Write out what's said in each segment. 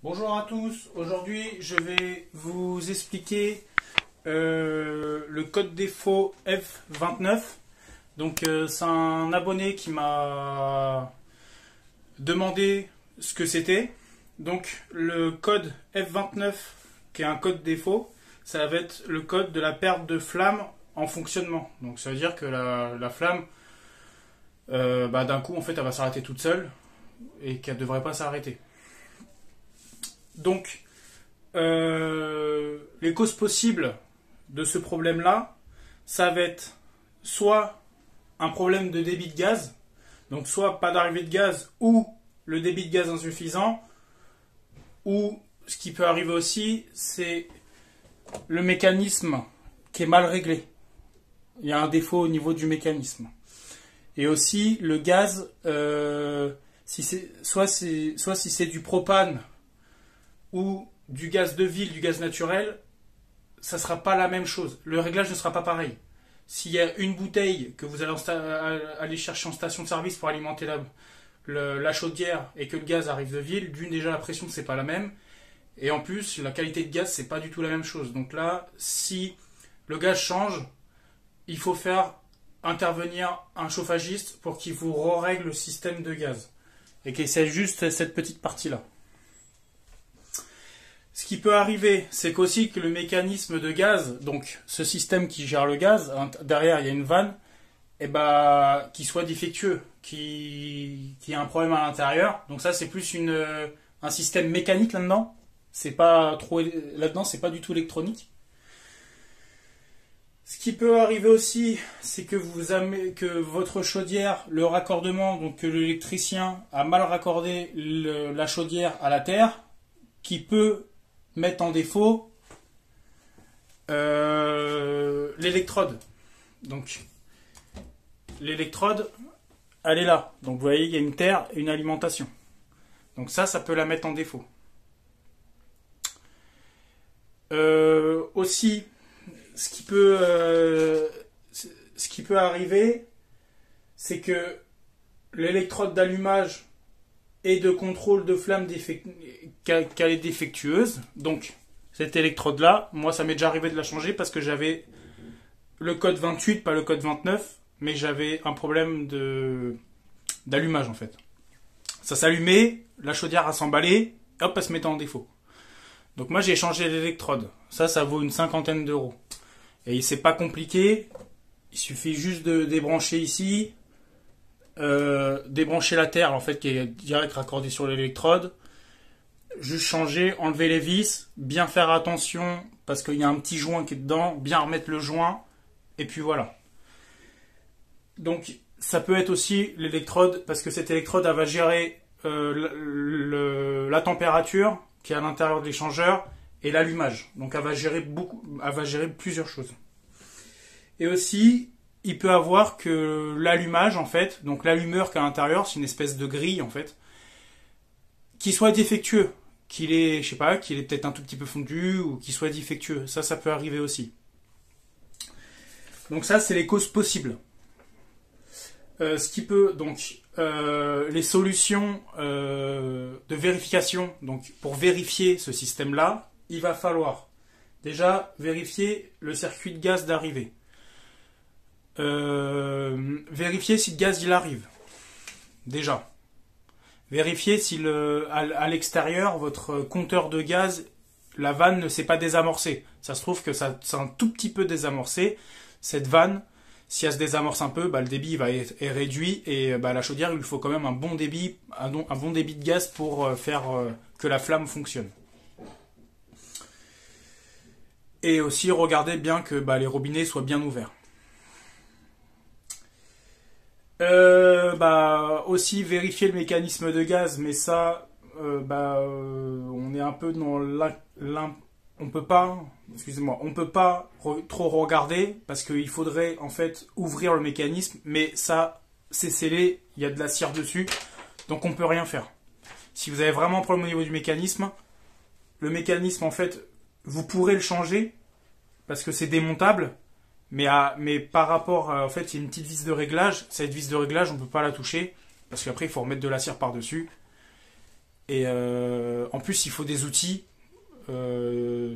Bonjour à tous, aujourd'hui je vais vous expliquer le code défaut F29. Donc c'est un abonné qui m'a demandé ce que c'était. Donc le code F29 qui est un code défaut, ça va être le code de la perte de flamme en fonctionnement. Donc ça veut dire que la flamme d'un coup en fait elle va s'arrêter toute seule et qu'elle ne devrait pas s'arrêter. Donc, les causes possibles de ce problème-là, ça va être soit un problème de débit de gaz, donc soit pas d'arrivée de gaz ou le débit de gaz insuffisant, ou ce qui peut arriver aussi, c'est le mécanisme qui est mal réglé. Il y a un défaut au niveau du mécanisme. Et aussi le gaz, soit si c'est du propane, ou du gaz de ville, du gaz naturel, ça ne sera pas la même chose. Le réglage ne sera pas pareil. S'il y a une bouteille que vous allez aller chercher en station de service pour alimenter la chaudière et que le gaz arrive de ville, déjà la pression c'est pas la même. Et en plus, la qualité de gaz c'est pas du tout la même chose. Donc là, si le gaz change, il faut faire intervenir un chauffagiste pour qu'il vous règle le système de gaz. Et qu'il s'ajuste cette petite partie-là. Ce qui peut arriver, c'est qu'aussi que le mécanisme de gaz, donc ce système qui gère le gaz, derrière il y a une vanne, qui soit défectueux, qui a un problème à l'intérieur. Donc ça c'est plus un système mécanique là-dedans. C'est pas trop là-dedans, c'est pas du tout électronique. Ce qui peut arriver aussi, c'est que que votre chaudière, le raccordement, donc que l'électricien a mal raccordé la chaudière à la terre, qui peut mettre en défaut l'électrode. Donc l'électrode, elle est là. Donc vous voyez, il y a une terre et une alimentation. Donc ça peut la mettre en défaut. Aussi, ce qui peut arriver, c'est que l'électrode d'allumage et de contrôle de flamme qu'elle est défectueuse. Donc cette électrode là, moi ça m'est déjà arrivé de la changer parce que j'avais le code 28, pas le code 29, mais j'avais un problème d'allumage en fait. Ça s'allumait, la chaudière a s'emballé, hop, elle se mettait en défaut. Donc moi j'ai changé l'électrode. Ça vaut une 50aine d'euros. Et c'est pas compliqué, il suffit juste de débrancher ici, débrancher la terre en fait qui est direct raccordée sur l'électrode, juste changer, enlever les vis, bien faire attention parce qu'il y a un petit joint qui est dedans, bien remettre le joint et puis voilà. Donc ça peut être aussi l'électrode parce que cette électrode elle va gérer la température qui est à l'intérieur de l'échangeur et l'allumage. Donc elle va gérer plusieurs choses. Et aussi il peut avoir que l'allumage, en fait, donc l'allumeur qui est à l'intérieur, c'est une espèce de grille, en fait, qui soit défectueux, qu'il est peut-être un tout petit peu fondu, ou qu'il soit défectueux. Ça peut arriver aussi. Donc ça, c'est les causes possibles. Les solutions de vérification, donc pour vérifier ce système-là, il va falloir déjà vérifier le circuit de gaz d'arrivée. Vérifier si le gaz il arrive. Déjà. Vérifier si à l'extérieur, votre compteur de gaz, la vanne ne s'est pas désamorcée. Ça se trouve que c'est un tout petit peu désamorcé. Cette vanne, si elle se désamorce un peu, le débit est réduit et la chaudière, il lui faut quand même un bon débit de gaz pour faire que la flamme fonctionne. Et aussi regarder bien que les robinets soient bien ouverts. Aussi vérifier le mécanisme de gaz, mais ça, on est un peu dans on peut pas trop regarder parce qu'il faudrait en fait ouvrir le mécanisme, mais ça c'est scellé, il y a de la cire dessus, donc on peut rien faire. Si vous avez vraiment un problème au niveau du mécanisme, le mécanisme en fait, vous pourrez le changer parce que c'est démontable. Mais par rapport, en fait, il y a une petite vis de réglage. Cette vis de réglage, on ne peut pas la toucher. Parce qu'après, il faut remettre de la cire par-dessus. Et en plus, il faut des outils,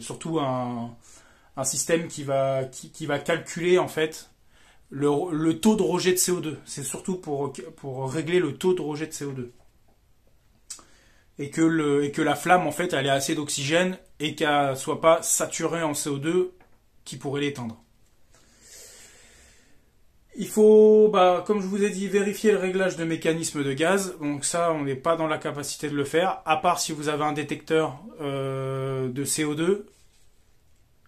surtout un système qui va calculer en fait le taux de rejet de CO2. C'est surtout pour régler le taux de rejet de CO2. Et que la flamme en fait elle ait assez d'oxygène et qu'elle soit pas saturée en CO2 qui pourrait l'éteindre. Il faut, comme je vous ai dit, vérifier le réglage de mécanisme de gaz. Donc ça, on n'est pas dans la capacité de le faire, à part si vous avez un détecteur de CO2.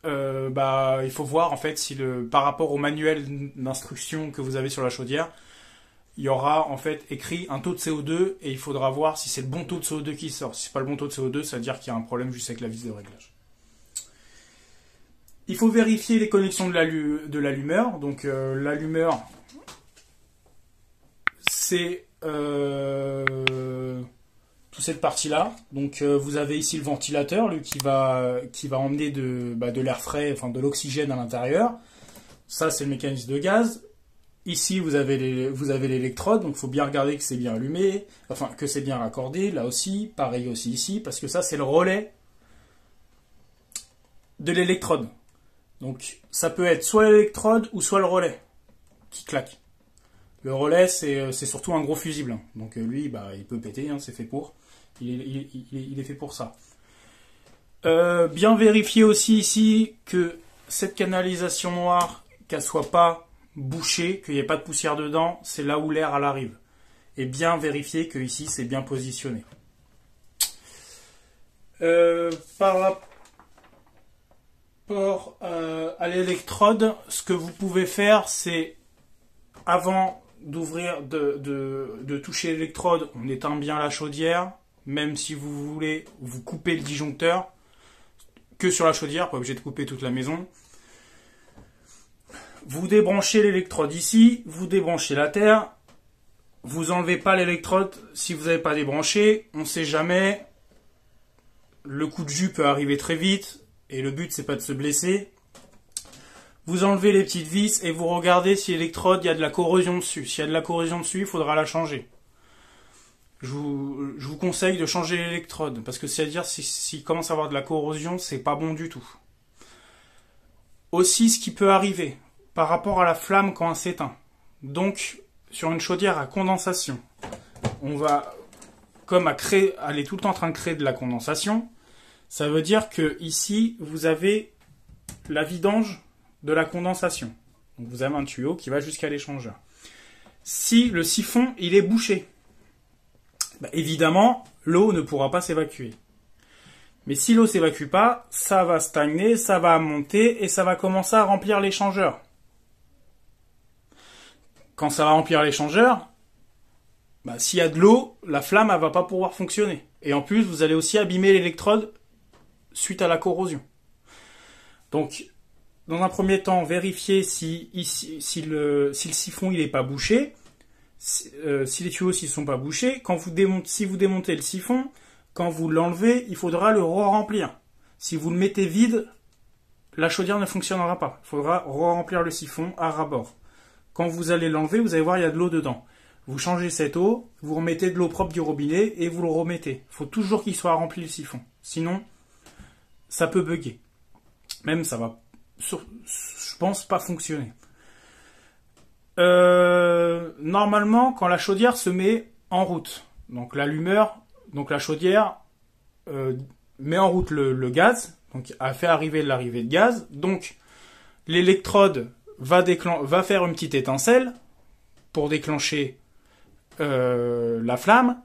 Il faut voir en fait si par rapport au manuel d'instruction que vous avez sur la chaudière, il y aura en fait écrit un taux de CO2 et il faudra voir si c'est le bon taux de CO2 qui sort. Si c'est pas le bon taux de CO2, ça veut dire qu'il y a un problème juste avec la vis de réglage. Il faut vérifier les connexions de l'allumeur. Donc l'allumeur, c'est toute cette partie-là. Donc vous avez ici le ventilateur, lui qui va emmener de l'air frais, enfin de l'oxygène à l'intérieur. Ça c'est le mécanisme de gaz. Ici vous avez l'électrode, donc il faut bien regarder que c'est bien allumé, enfin que c'est bien raccordé. Là aussi, pareil aussi ici, parce que ça c'est le relais de l'électrode. Donc ça peut être soit l'électrode ou soit le relais qui claque. Le relais c'est surtout un gros fusible, hein. Donc lui il peut péter, hein, c'est fait pour. Il est fait pour ça. Bien vérifier aussi ici que cette canalisation noire, qu'elle soit pas bouchée, qu'il n'y ait pas de poussière dedans, c'est là où l'air arrive. Et bien vérifier que ici c'est bien positionné. Par rapport à l'électrode, ce que vous pouvez faire, c'est avant d'ouvrir, de toucher l'électrode, on éteint bien la chaudière, même si vous voulez vous couper le disjoncteur, que sur la chaudière, pas obligé de couper toute la maison. Vous débranchez l'électrode ici, vous débranchez la terre, vous enlevez pas l'électrode si vous n'avez pas débranché, on ne sait jamais, le coup de jus peut arriver très vite, et le but c'est pas de se blesser. Vous enlevez les petites vis et vous regardez si l'électrode, il y a de la corrosion dessus. S'il y a de la corrosion dessus, il faudra la changer. Je vous conseille de changer l'électrode, parce que c'est-à-dire s'il commence à avoir de la corrosion, c'est pas bon du tout. Aussi, ce qui peut arriver, par rapport à la flamme quand elle s'éteint. Donc, sur une chaudière à condensation, on va, elle est tout le temps en train de créer de la condensation. Ça veut dire que ici, vous avez la vidange de la condensation. Donc, vous avez un tuyau qui va jusqu'à l'échangeur. Si le siphon, il est bouché, évidemment, l'eau ne pourra pas s'évacuer. Mais si l'eau ne s'évacue pas, ça va stagner, ça va monter et ça va commencer à remplir l'échangeur. Quand ça va remplir l'échangeur, s'il y a de l'eau, la flamme ne va pas pouvoir fonctionner. Et en plus, vous allez aussi abîmer l'électrode suite à la corrosion. Donc, dans un premier temps, vérifiez si le siphon n'est pas bouché, si les tuyaux ne sont pas bouchés. Si vous démontez le siphon, quand vous l'enlevez, il faudra le re-remplir. Si vous le mettez vide, la chaudière ne fonctionnera pas. Il faudra re-remplir le siphon à ras-bord. Quand vous allez l'enlever, vous allez voir, il y a de l'eau dedans. Vous changez cette eau, vous remettez de l'eau propre du robinet et vous le remettez. Il faut toujours qu'il soit rempli le siphon. Sinon, ça peut bugger. Même ça va, je pense, pas fonctionner. Normalement, quand la chaudière se met en route, donc l'allumeur, donc la chaudière met en route le gaz, donc a fait arriver l'arrivée de gaz, donc l'électrode va faire une petite étincelle pour déclencher la flamme,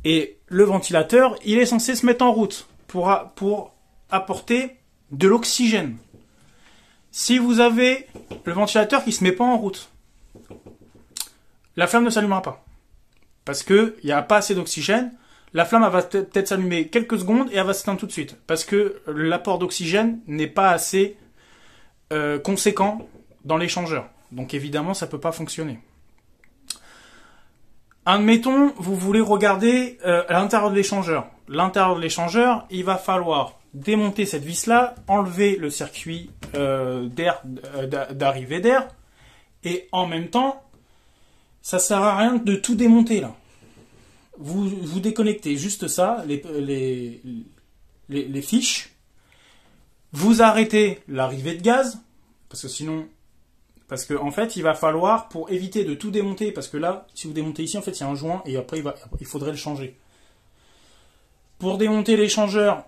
et le ventilateur, il est censé se mettre en route pour apporter de l'oxygène. Si vous avez le ventilateur qui ne se met pas en route, la flamme ne s'allumera pas. Parce qu'il n'y a pas assez d'oxygène. La flamme elle va peut-être s'allumer quelques secondes et elle va s'éteindre tout de suite. Parce que l'apport d'oxygène n'est pas assez conséquent dans l'échangeur. Donc évidemment, ça ne peut pas fonctionner. Admettons, vous voulez regarder à l'intérieur de l'échangeur. L'intérieur de l'échangeur, il va falloir démonter cette vis-là, enlever le circuit d'arrivée d'air, et en même temps, ça sert à rien de tout démonter là. vous déconnectez juste ça, les fiches. Vous arrêtez l'arrivée de gaz, parce que sinon, parce que en fait, il va falloir, pour éviter de tout démonter, parce que là, si vous démontez ici, en fait, il y a un joint et après, il faudrait le changer. Pour démonter l'échangeur,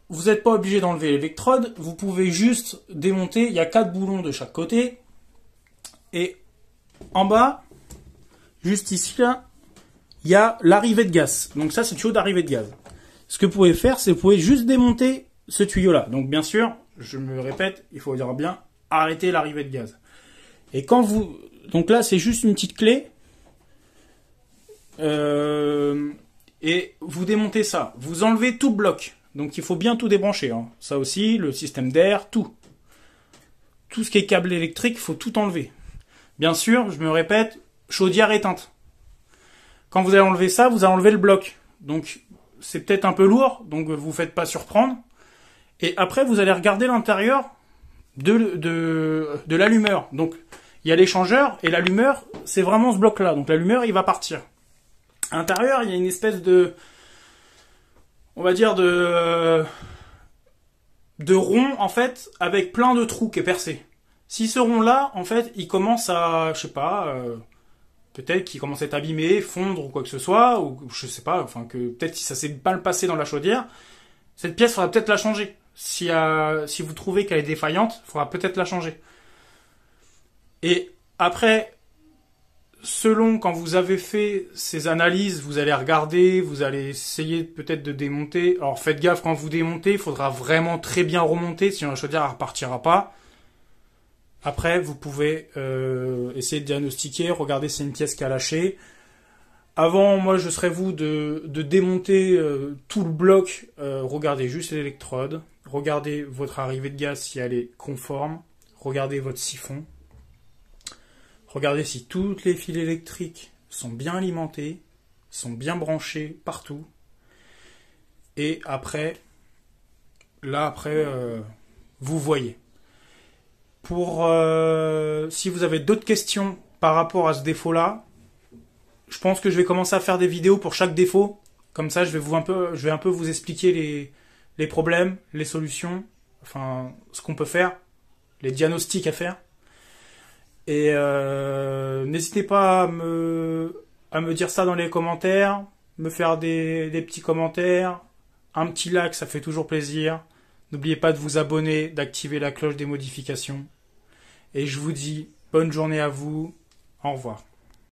vous n'êtes pas obligé d'enlever l'électrode, vous pouvez juste démonter, il y a 4 boulons de chaque côté, et en bas, juste ici, là, il y a l'arrivée de gaz. Donc ça, c'est le tuyau d'arrivée de gaz. Ce que vous pouvez faire, c'est que vous pouvez juste démonter ce tuyau-là. Donc bien sûr, je me répète, il faut dire bien arrêter l'arrivée de gaz. Et quand vous... Donc là, c'est juste une petite clé. Et vous démontez ça. Vous enlevez tout le bloc. Donc il faut bien tout débrancher. Hein. Ça aussi, le système d'air, tout. Tout ce qui est câble électrique, il faut tout enlever. Bien sûr, je me répète, chaudière éteinte. Quand vous allez enlever ça, vous allez enlever le bloc. Donc c'est peut-être un peu lourd, donc vous ne faites pas surprendre. Et après, vous allez regarder l'intérieur de l'allumeur. Donc il y a l'échangeur et l'allumeur, c'est vraiment ce bloc-là. Donc l'allumeur, il va partir. À l'intérieur, il y a une espèce de... On va dire de rond, en fait, avec plein de trous qui est percé. Si ce rond-là, en fait, il commence à, je sais pas, peut-être qu'il commence à être abîmé, fondre ou quoi que ce soit, ou je sais pas, enfin que peut-être si ça s'est mal passé dans la chaudière, cette pièce, il faudra peut-être la changer. Si vous trouvez qu'elle est défaillante, il faudra peut-être la changer. Et après, selon quand vous avez fait ces analyses, vous allez regarder, vous allez essayer peut-être de démonter. Alors faites gaffe quand vous démontez, il faudra vraiment très bien remonter, sinon la chaudière ne repartira pas. Après, vous pouvez essayer de diagnostiquer, regarder si c'est une pièce qui a lâché. Avant, moi, je serais vous de démonter tout le bloc. Regardez juste l'électrode. Regardez votre arrivée de gaz si elle est conforme. Regardez votre siphon. Regardez si toutes les fils électriques sont bien alimentés, sont bien branchés partout. Et après, vous voyez. Si vous avez d'autres questions par rapport à ce défaut-là, je pense que je vais commencer à faire des vidéos pour chaque défaut. Comme ça, je vais un peu vous expliquer les problèmes, les solutions, enfin ce qu'on peut faire, les diagnostics à faire. Et n'hésitez pas à me dire ça dans les commentaires, me faire des petits commentaires, un petit like, ça fait toujours plaisir. N'oubliez pas de vous abonner, d'activer la cloche des modifications. Et je vous dis bonne journée à vous. Au revoir.